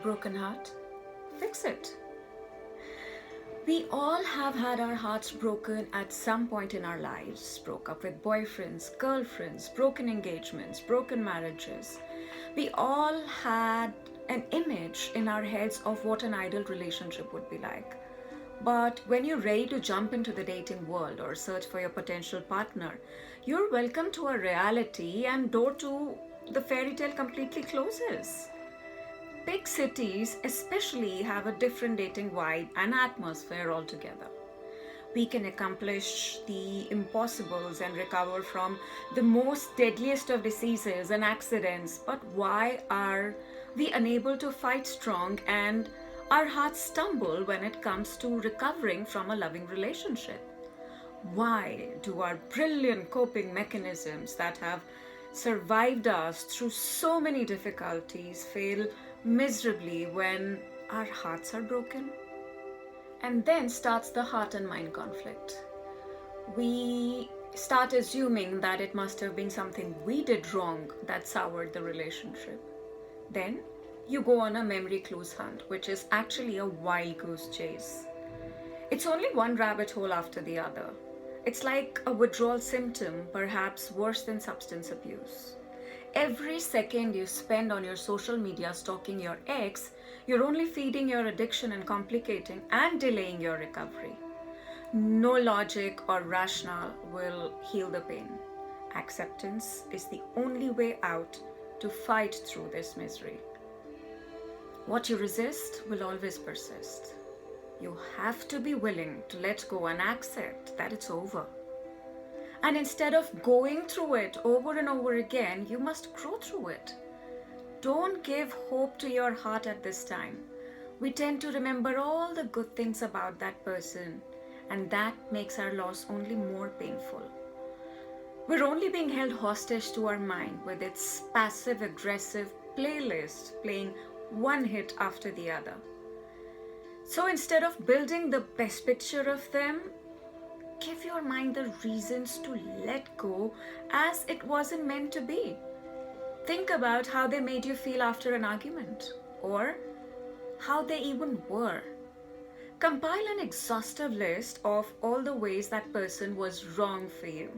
Broken heart? Fix it. We all have had our hearts broken at some point in our lives. Broke up with boyfriends, girlfriends, broken engagements, broken marriages. We all had an image in our heads of what an ideal relationship would be like. But when you're ready to jump into the dating world or search for your potential partner, you're welcome to a reality and door to the fairy tale completely closes. Big cities, especially, have a different dating vibe and atmosphere altogether. We can accomplish the impossibles and recover from the most deadliest of diseases and accidents, but why are we unable to fight strong and our hearts stumble when it comes to recovering from a loving relationship? Why do our brilliant coping mechanisms that have survived us through so many difficulties fail miserably when our hearts are broken? And then starts the heart and mind conflict. We start assuming that it must have been something we did wrong that soured the relationship. Then you go on a memory clues hunt, which is actually a wild goose chase. It's only one rabbit hole after the other. It's like a withdrawal symptom, perhaps worse than substance abuse. Every second you spend on your social media stalking your ex, you're only feeding your addiction and complicating and delaying your recovery. No logic or rationale will heal the pain. Acceptance is the only way out to fight through this misery. What you resist will always persist. You have to be willing to let go and accept that it's over. And instead of going through it over and over again, you must grow through it. Don't give hope to your heart at this time. We tend to remember all the good things about that person, and that makes our loss only more painful. We're only being held hostage to our mind with its passive aggressive playlist playing one hit after the other. So instead of building the best picture of them, give your mind the reasons to let go as it wasn't meant to be. Think about how they made you feel after an argument, or how they even were. Compile an exhaustive list of all the ways that person was wrong for you.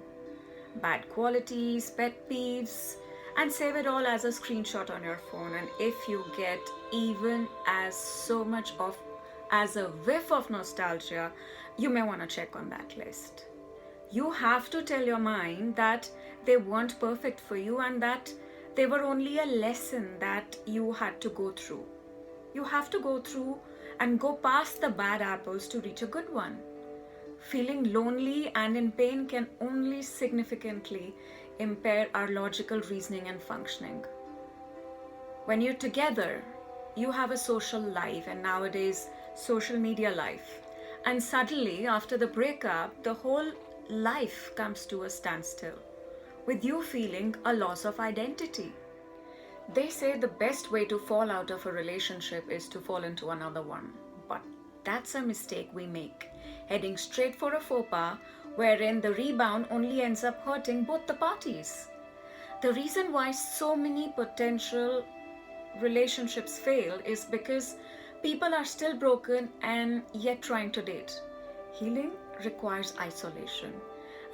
Bad qualities, pet peeves, and save it all as a screenshot on your phone. And if you get even as a whiff of nostalgia, you may want to check on that list. You have to tell your mind that they weren't perfect for you and that they were only a lesson that you had to go through. You have to go through and go past the bad apples to reach a good one. Feeling lonely and in pain can only significantly impair our logical reasoning and functioning. When you're together, you have a social life, and nowadays social media life. And suddenly, after the breakup, the whole life comes to a standstill, with you feeling a loss of identity. They say the best way to fall out of a relationship is to fall into another one. But that's a mistake we make, heading straight for a faux pas wherein the rebound only ends up hurting both the parties. The reason why so many potential relationships fail is because people are still broken and yet trying to date. Healing requires isolation,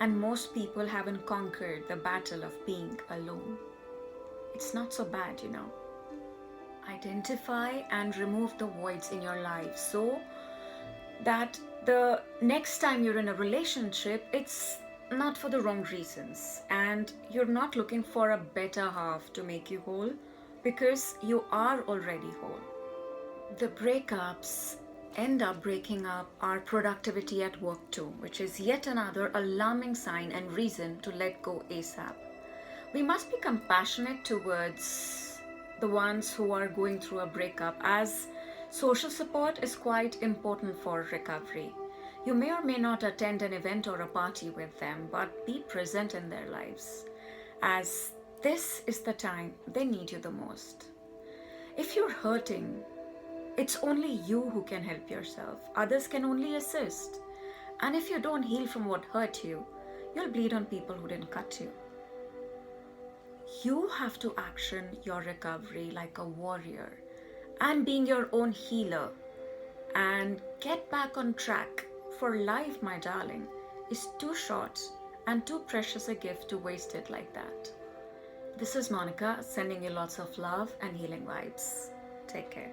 and most people haven't conquered the battle of being alone. It's not so bad, you know. Identify and remove the voids in your life so that the next time you're in a relationship, it's not for the wrong reasons and you're not looking for a better half to make you whole, because you are already whole. The breakups end up breaking up our productivity at work too, which is yet another alarming sign and reason to let go ASAP. We must be compassionate towards the ones who are going through a breakup, as social support is quite important for recovery. You may or may not attend an event or a party with them, but be present in their lives, as this is the time they need you the most. If you're hurting, it's only you who can help yourself. Others can only assist. And if you don't heal from what hurt you, you'll bleed on people who didn't cut you. You have to action your recovery like a warrior and being your own healer and get back on track. For life, my darling, is too short and too precious a gift to waste it like that. This is Monica sending you lots of love and healing vibes. Take care.